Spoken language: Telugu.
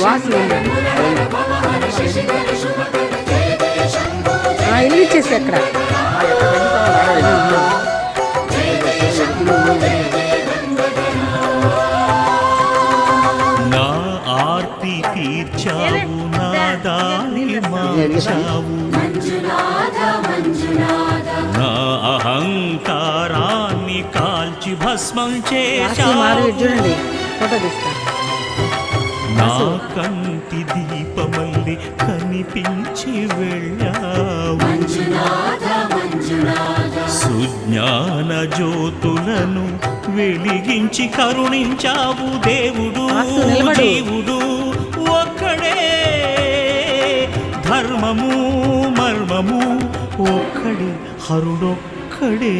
వాసన ఇల్లు ఇచ్చేసి అక్కడ నా ఆర్తి తీర్చావు, నా దారి మార్చావు, నా అహంకారాన్ని కాల్చి భస్మం చేశావు. చూడండి ఫోటో తీస్తా. నా కంటి దీపమల్లి కనిపించి వెళ్ళావు, సుజ్ఞాన జ్యోతులను వెలిగించి కరుణించావు. దేవుడు జీవుడు ఒక్కడే, ధర్మము మర్మము ఒక్కడే, హరుడొక్కడే.